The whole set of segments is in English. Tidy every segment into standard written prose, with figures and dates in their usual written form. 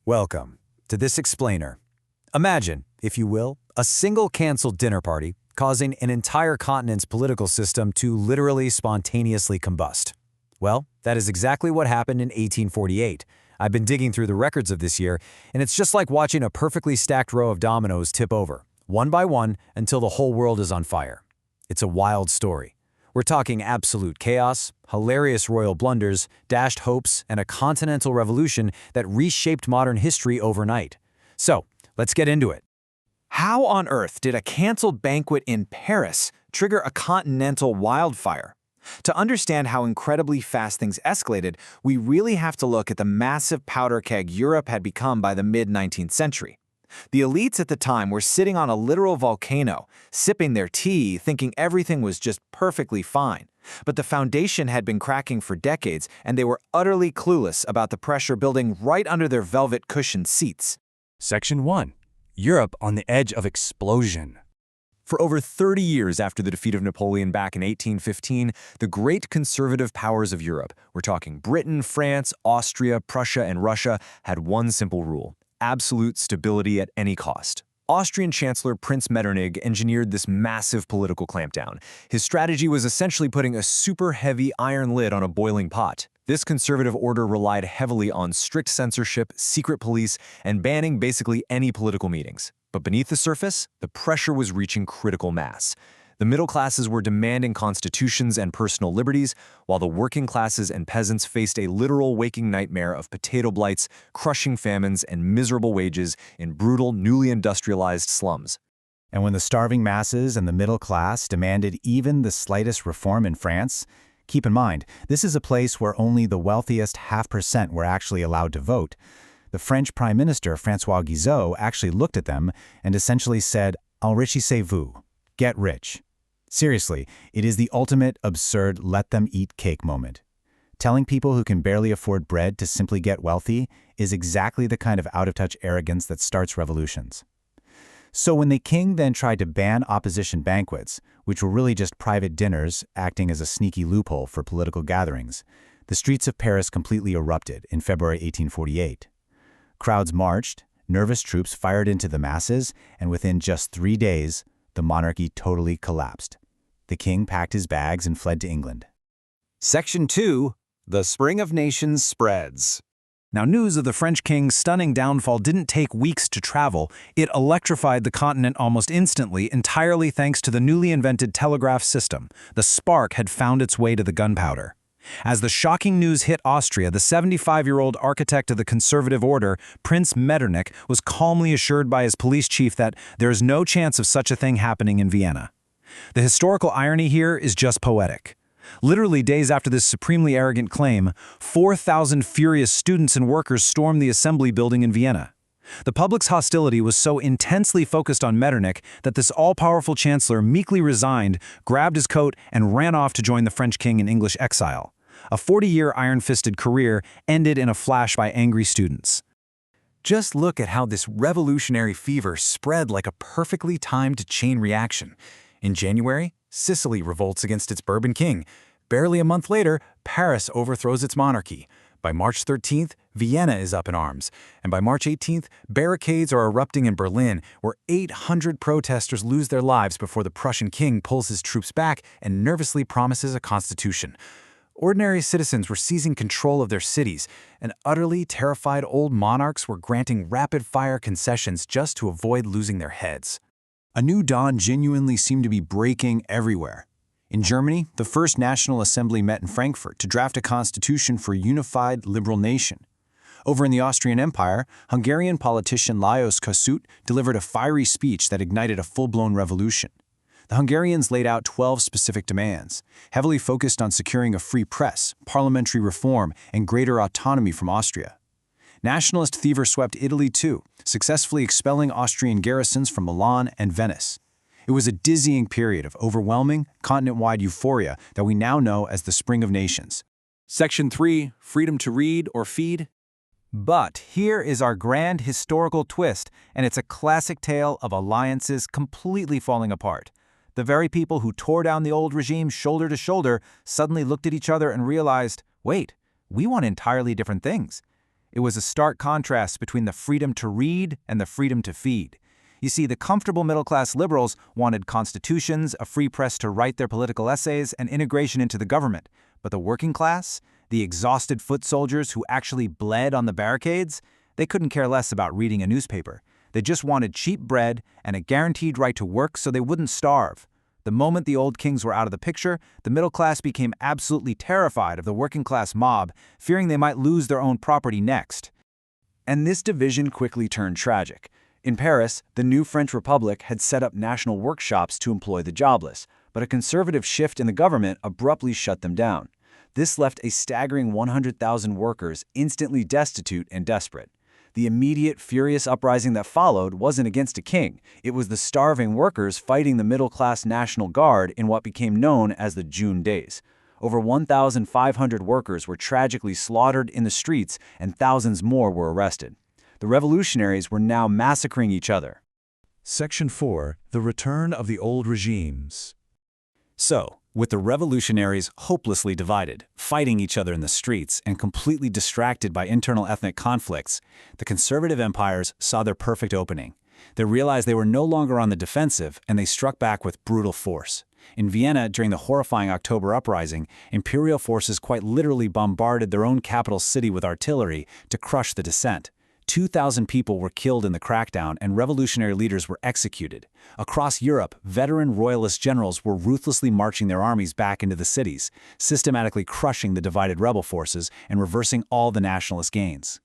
Welcome to this explainer. Imagine, if you will, a single canceled dinner party causing an entire continent's political system to literally spontaneously combust. Well, that is exactly what happened in 1848. I've been digging through the records of this year, and it's just like watching a perfectly stacked row of dominoes tip over, one by one, until the whole world is on fire. It's a wild story. We're talking absolute chaos, hilarious royal blunders, dashed hopes, and a continental revolution that reshaped modern history overnight. So, let's get into it. How on earth did a canceled banquet in Paris trigger a continental wildfire? To understand how incredibly fast things escalated, we really have to look at the massive powder keg Europe had become by the mid-19th century. The elites at the time were sitting on a literal volcano, sipping their tea, thinking everything was just perfectly fine. But the foundation had been cracking for decades, and they were utterly clueless about the pressure building right under their velvet-cushioned seats. Section 1. Europe on the edge of explosion. For over 30 years after the defeat of Napoleon back in 1815, the great conservative powers of Europe, we're talking Britain, France, Austria, Prussia, and Russia, had one simple rule: absolute stability at any cost. Austrian Chancellor Prince Metternich engineered this massive political clampdown. His strategy was essentially putting a super heavy iron lid on a boiling pot. This conservative order relied heavily on strict censorship, secret police, and banning basically any political meetings. But beneath the surface, the pressure was reaching critical mass. The middle classes were demanding constitutions and personal liberties, while the working classes and peasants faced a literal waking nightmare of potato blights, crushing famines, and miserable wages in brutal, newly industrialized slums. And when the starving masses and the middle class demanded even the slightest reform in France, keep in mind, this is a place where only the wealthiest 0.5% were actually allowed to vote. The French Prime Minister, François Guizot, actually looked at them and essentially said, "Enrichissez-vous, get rich." Seriously, it is the ultimate absurd let-them-eat-cake moment. Telling people who can barely afford bread to simply get wealthy is exactly the kind of out-of-touch arrogance that starts revolutions. So when the king then tried to ban opposition banquets, which were really just private dinners acting as a sneaky loophole for political gatherings, the streets of Paris completely erupted in February 1848. Crowds marched, nervous troops fired into the masses, and within just 3 days, the monarchy totally collapsed. The king packed his bags and fled to England. Section 2. The Spring of Nations spreads. Now, news of the French king's stunning downfall didn't take weeks to travel. It electrified the continent almost instantly, entirely thanks to the newly invented telegraph system. The spark had found its way to the gunpowder. As the shocking news hit Austria, the 75-year-old architect of the conservative order, Prince Metternich, was calmly assured by his police chief that there is no chance of such a thing happening in Vienna. The historical irony here is just poetic. Literally days after this supremely arrogant claim, 4,000 furious students and workers stormed the assembly building in Vienna. The public's hostility was so intensely focused on Metternich that this all-powerful chancellor meekly resigned, grabbed his coat, and ran off to join the French king in English exile. A 40-year iron-fisted career ended in a flash by angry students. Just look at how this revolutionary fever spread like a perfectly timed chain reaction. In January, Sicily revolts against its Bourbon king. Barely a month later, Paris overthrows its monarchy. By March 13th, Vienna is up in arms. And by March 18th, barricades are erupting in Berlin, where 800 protesters lose their lives before the Prussian king pulls his troops back and nervously promises a constitution. Ordinary citizens were seizing control of their cities, and utterly terrified old monarchs were granting rapid-fire concessions just to avoid losing their heads. A new dawn genuinely seemed to be breaking everywhere. In Germany, the First National Assembly met in Frankfurt to draft a constitution for a unified, liberal nation. Over in the Austrian Empire, Hungarian politician Lajos Kossuth delivered a fiery speech that ignited a full-blown revolution. The Hungarians laid out 12 specific demands, heavily focused on securing a free press, parliamentary reform, and greater autonomy from Austria. Nationalist fever swept Italy too, successfully expelling Austrian garrisons from Milan and Venice. It was a dizzying period of overwhelming, continent-wide euphoria that we now know as the Spring of Nations. Section 3. Freedom to read or feed. But here is our grand historical twist, and it's a classic tale of alliances completely falling apart. The very people who tore down the old regime shoulder to shoulder suddenly looked at each other and realized, wait, we want entirely different things. It was a stark contrast between the freedom to read and the freedom to feed. You see, the comfortable middle-class liberals wanted constitutions, a free press to write their political essays, and integration into the government. But the working class, the exhausted foot soldiers who actually bled on the barricades, they couldn't care less about reading a newspaper. They just wanted cheap bread and a guaranteed right to work so they wouldn't starve. The moment the old kings were out of the picture, the middle class became absolutely terrified of the working class mob, fearing they might lose their own property next. And this division quickly turned tragic. In Paris, the new French Republic had set up national workshops to employ the jobless, but a conservative shift in the government abruptly shut them down. This left a staggering 100,000 workers instantly destitute and desperate. The immediate, furious uprising that followed wasn't against a king. It was the starving workers fighting the middle-class National Guard in what became known as the June Days. Over 1,500 workers were tragically slaughtered in the streets, and thousands more were arrested. The revolutionaries were now massacring each other. Section 4. The Return of the Old Regimes. So, with the revolutionaries hopelessly divided, fighting each other in the streets, and completely distracted by internal ethnic conflicts, the conservative empires saw their perfect opening. They realized they were no longer on the defensive, and they struck back with brutal force. In Vienna, during the horrifying October uprising, imperial forces quite literally bombarded their own capital city with artillery to crush the dissent. 2,000 people were killed in the crackdown, and revolutionary leaders were executed. Across Europe, veteran royalist generals were ruthlessly marching their armies back into the cities, systematically crushing the divided rebel forces and reversing all the nationalist gains.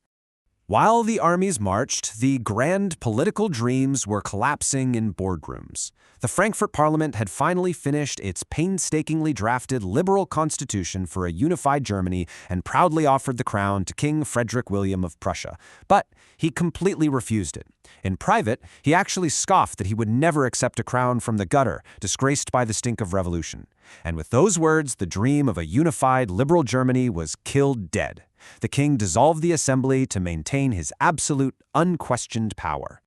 While the armies marched, the grand political dreams were collapsing in boardrooms. The Frankfurt Parliament had finally finished its painstakingly drafted liberal constitution for a unified Germany and proudly offered the crown to King Frederick William of Prussia. But he completely refused it. In private, he actually scoffed that he would never accept a crown from the gutter, disgraced by the stink of revolution. And with those words, the dream of a unified liberal Germany was killed dead. The king dissolved the assembly to maintain his absolute, unquestioned power.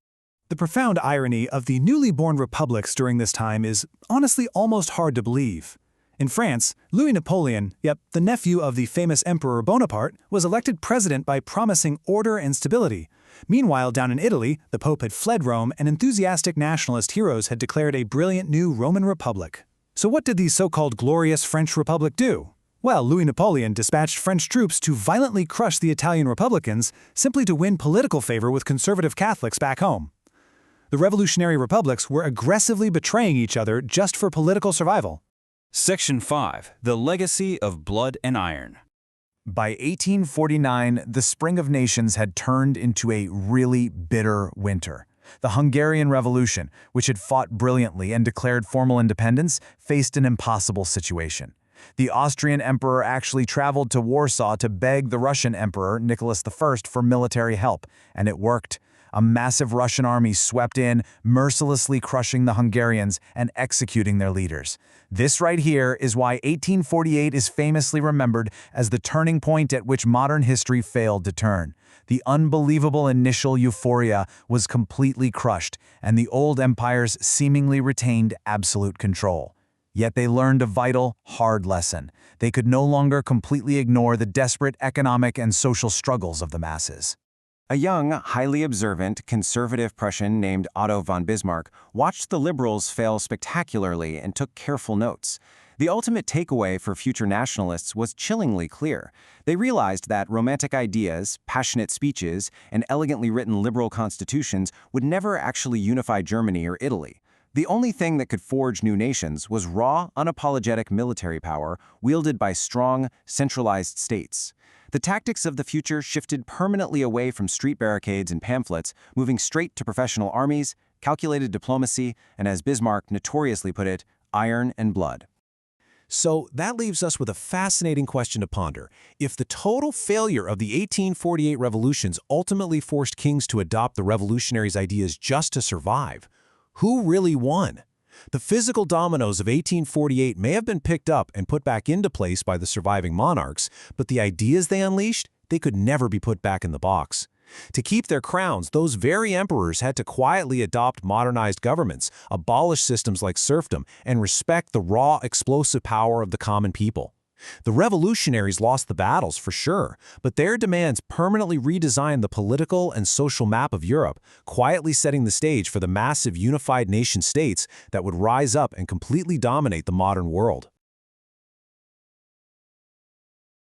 The profound irony of the newly born republics during this time is honestly almost hard to believe. In France, Louis Napoleon, the nephew of the famous Emperor Bonaparte, was elected president by promising order and stability. Meanwhile, down in Italy, the Pope had fled Rome and enthusiastic nationalist heroes had declared a brilliant new Roman Republic. So what did the so-called glorious French Republic do? Well, Louis Napoleon dispatched French troops to violently crush the Italian Republicans simply to win political favor with conservative Catholics back home. The revolutionary republics were aggressively betraying each other just for political survival. Section 5. The Legacy of Blood and Iron. By 1849, the Spring of Nations had turned into a really bitter winter. The Hungarian Revolution, which had fought brilliantly and declared formal independence, faced an impossible situation. The Austrian emperor actually traveled to Warsaw to beg the Russian emperor, Nicholas I, for military help, and it worked. A massive Russian army swept in, mercilessly crushing the Hungarians and executing their leaders. This right here is why 1848 is famously remembered as the turning point at which modern history failed to turn. The unbelievable initial euphoria was completely crushed, and the old empires seemingly retained absolute control. Yet they learned a vital, hard lesson. They could no longer completely ignore the desperate economic and social struggles of the masses. A young, highly observant, conservative Prussian named Otto von Bismarck watched the liberals fail spectacularly and took careful notes. The ultimate takeaway for future nationalists was chillingly clear. They realized that romantic ideas, passionate speeches, and elegantly written liberal constitutions would never actually unify Germany or Italy. The only thing that could forge new nations was raw, unapologetic military power wielded by strong, centralized states. The tactics of the future shifted permanently away from street barricades and pamphlets, moving straight to professional armies, calculated diplomacy, and as Bismarck notoriously put it, iron and blood. So that leaves us with a fascinating question to ponder. If the total failure of the 1848 revolutions ultimately forced kings to adopt the revolutionaries' ideas just to survive, who really won? The physical dominoes of 1848 may have been picked up and put back into place by the surviving monarchs, but the ideas they unleashed, they could never be put back in the box. To keep their crowns, those very emperors had to quietly adopt modernized governments, abolish systems like serfdom, and respect the raw, explosive power of the common people. The revolutionaries lost the battles for sure, but their demands permanently redesigned the political and social map of Europe, quietly setting the stage for the massive unified nation-states that would rise up and completely dominate the modern world.